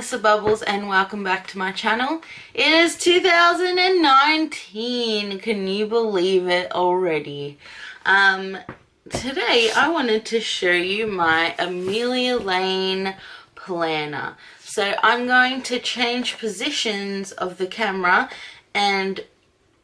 Melissa Bubbles and welcome back to my channel. It is 2019. Can you believe it already? Today I wanted to show you my Amelia Lane planner. So I'm going to change positions of the camera and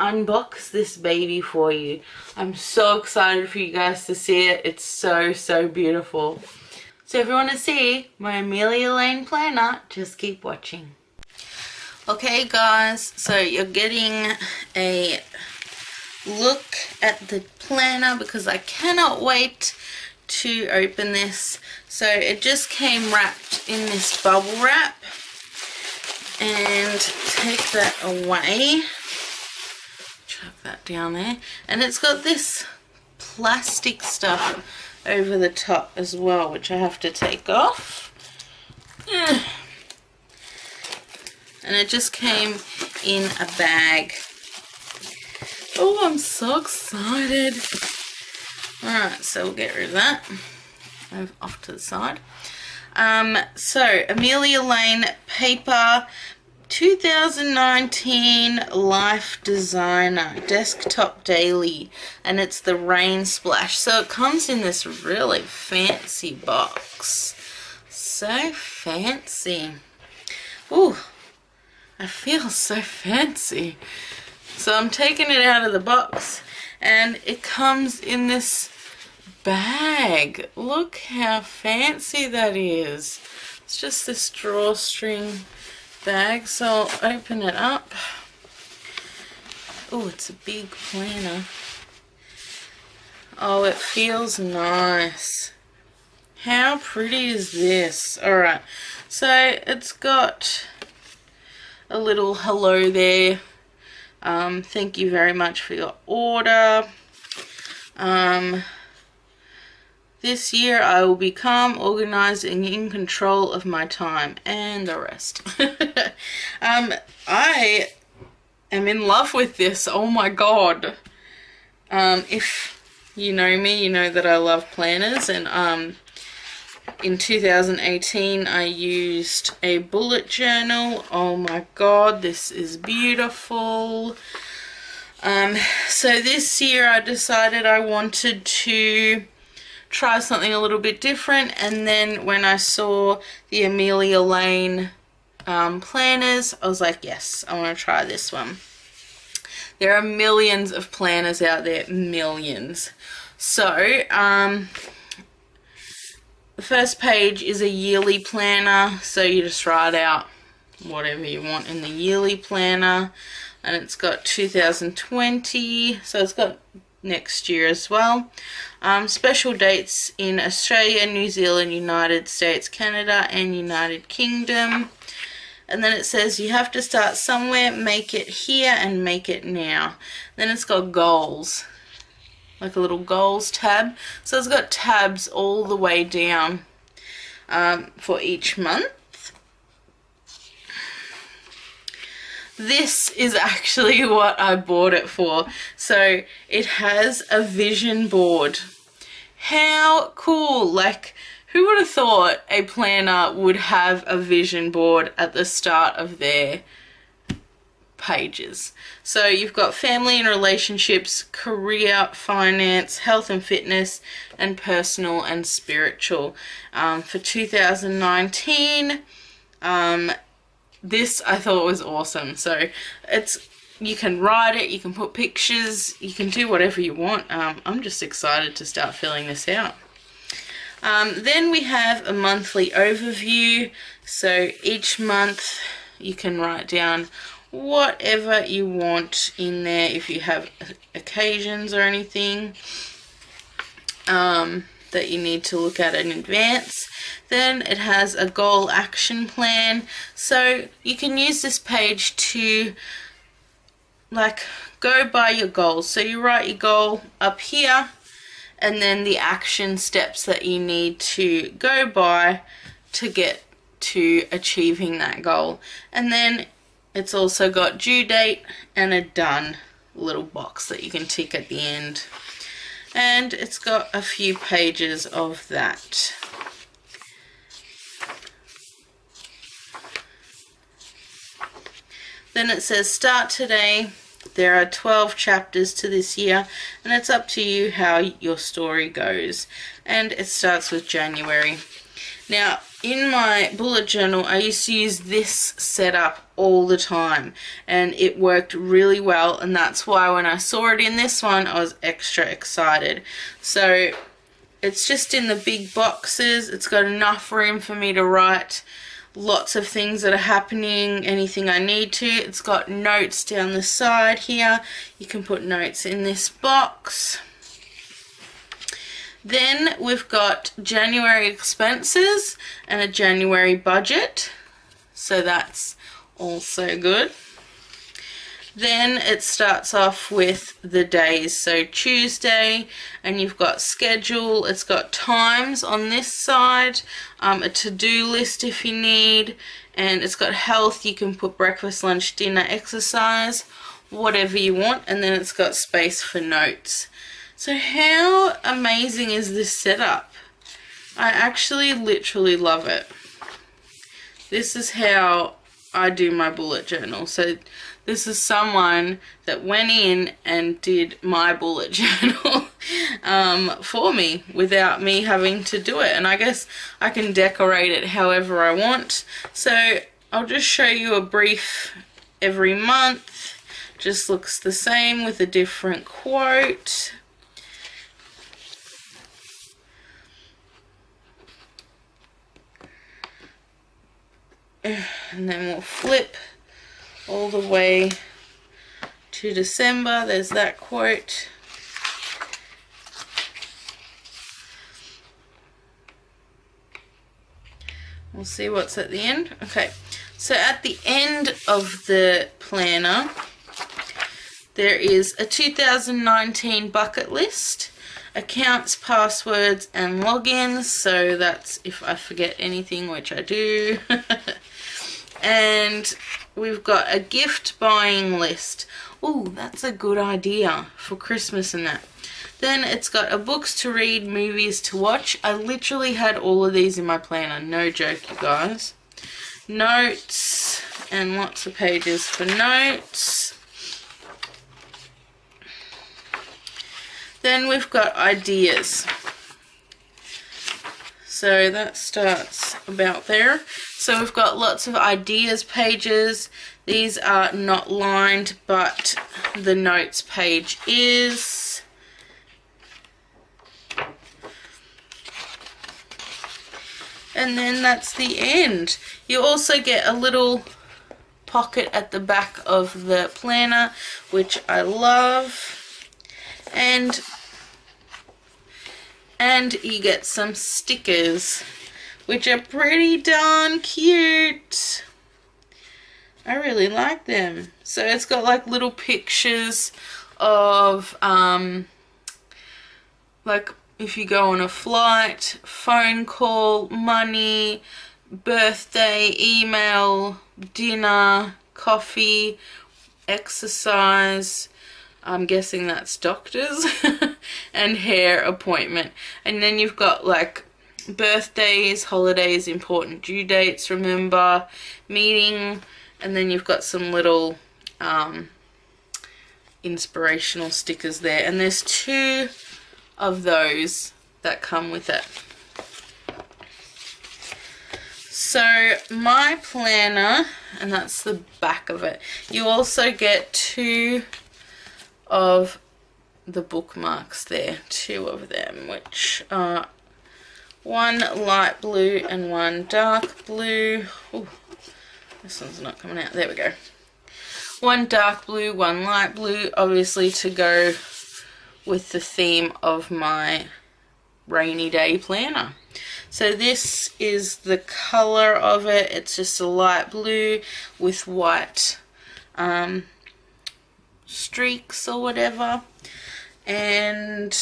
unbox this baby for you. I'm so excited for you guys to see it. It's so beautiful. So if you want to see my Amelia Lane planner, just keep watching. Okay guys, so you're getting a look at the planner because I cannot wait to open this. So it just came wrapped in this bubble wrap, and take that away, chuck that down there, and it's got this plastic stuff over the top as well, which I have to take off. And it just came in a bag. Oh, I'm so excited. Alright, so we'll get rid of that. Move off to the side. So Amelia Lane paper 2019 Life Designer Desktop Daily, and it's the Rain Splash. So it comes in this really fancy box. So fancy. Ooh, I feel so fancy. So I'm taking it out of the box and it comes in this bag. Look how fancy that is. It's just this drawstring bag, so I'll open it up. Oh, it's a big planner. Oh, it feels nice. How pretty is this? Alright, so it's got a little hello there. Thank you very much for your order. This year I will be calm, organized, and in control of my time, and the rest. I am in love with this. Oh my god. If you know me, you know that I love planners, and in 2018 I used a bullet journal. Oh my god, this is beautiful. So this year I decided I wanted to try something a little bit different, and then when I saw the Amelia Lane planners, I was like, yes, I want to try this one. There are millions of planners out there, millions. So the first page is a yearly planner, so you just write out whatever you want in the yearly planner, and it's got 2020, so it's got next year as well. Special dates in Australia, New Zealand, United States, Canada, and United Kingdom. And then it says you have to start somewhere, make it here, and make it now. Then it's got goals, like a little goals tab. So it's got tabs all the way down for each month. This is actually what I bought it for. So it has a vision board. How cool! Like, who would have thought a planner would have a vision board at the start of their pages? So you've got family and relationships, career, finance, health and fitness, and personal and spiritual. For 2019, this I thought was awesome. So you can write it, you can put pictures, you can do whatever you want. I'm just excited to start filling this out. Then we have a monthly overview. So each month you can write down whatever you want in there if you have occasions or anything that you need to look at in advance. Then it has a goal action plan, so you can use this page to like go by your goals. So you write your goal up here, and then the action steps that you need to go by to get to achieving that goal. And then it's also got due date and a done little box that you can tick at the end. And it's got a few pages of that. Then it says start today. There are 12 chapters to this year, and it's up to you how your story goes. And it starts with January. Now, in my bullet journal, I used to use this setup all the time, and it worked really well, and that's why when I saw it in this one, I was extra excited. So, it's just in the big boxes. It's got enough room for me to write lots of things that are happening, anything I need to. It's got notes down the side here. You can put notes in this box. Then we've got January expenses and a January budget. So that's also good. Then it starts off with the days. So Tuesday, and you've got schedule. It's got times on this side, a to-do list if you need, and it's got health. You can put breakfast, lunch, dinner, exercise, whatever you want. And then it's got space for notes. So how amazing is this setup? I actually literally love it. This is how I do my bullet journal. So this is someone that went in and did my bullet journal for me without me having to do it. And I guess I can decorate it however I want. So I'll just show you a brief every month. Just looks the same with a different quote. And then we'll flip all the way to December. There's that quote. We'll see what's at the end. Okay, so at the end of the planner, there is a 2019 bucket list, accounts, passwords, and logins. So that's if I forget anything, which I do. And we've got a gift buying list. Oh, that's a good idea for Christmas and that. Then it's got a books to read, movies to watch. I literally had all of these in my planner. No joke, you guys. Notes and lots of pages for notes. Then we've got ideas. So that starts about there. So we've got lots of ideas pages. These are not lined, but the notes page is. And then that's the end. You also get a little pocket at the back of the planner, which I love. And you get some stickers, which are pretty darn cute. I really like them. So it's got like little pictures of like if you go on a flight, phone call, money, birthday, email, dinner, coffee, exercise. I'm guessing that's doctors. And hair appointment. And then you've got like birthdays, holidays, important due dates, remember, meeting, and then you've got some little inspirational stickers there. And there's 2 of those that come with it. So my planner, and that's the back of it. You also get 2 of the bookmarks there, 2 of them, which are one light blue and one dark blue. Ooh, this one's not coming out. There we go. One dark blue, one light blue, obviously to go with the theme of my rainy day planner. So this is the color of it. It's just a light blue with white streaks or whatever. And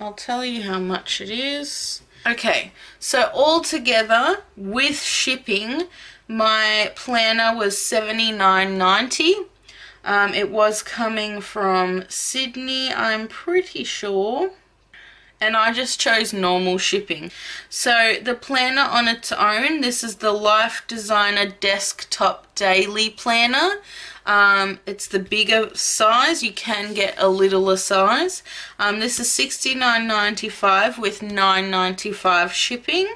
I'll tell you how much it is. Okay, so all together with shipping, my planner was $79.90. It was coming from Sydney, I'm pretty sure. and I just chose normal shipping. So the planner on its own, this is the Life Designer Desktop Daily Planner. It's the bigger size. You can get a littler size. This is $69.95 with $9.95 shipping.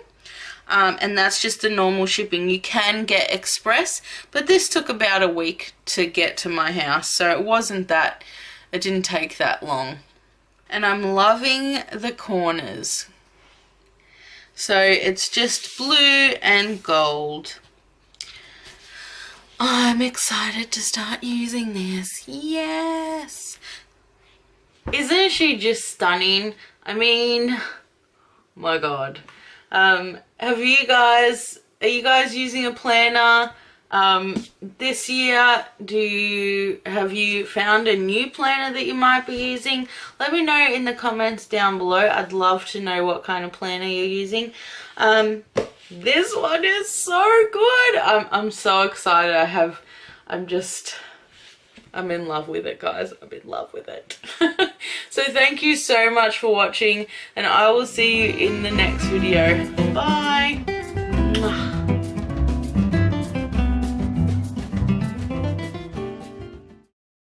And that's just the normal shipping. You can get express, but this took about a week to get to my house, so it didn't take that long. And I'm loving the corners. So it's just blue and gold. I'm excited to start using this. Yes! Isn't she just stunning? I mean, my God. Are you guys using a planner this year? Have you found a new planner that you might be using? Let me know in the comments down below. I'd love to know what kind of planner you're using. This one is so good. I'm so excited. I'm in love with it, guys. I'm in love with it. So thank you so much for watching, and I will see you in the next video. Bye.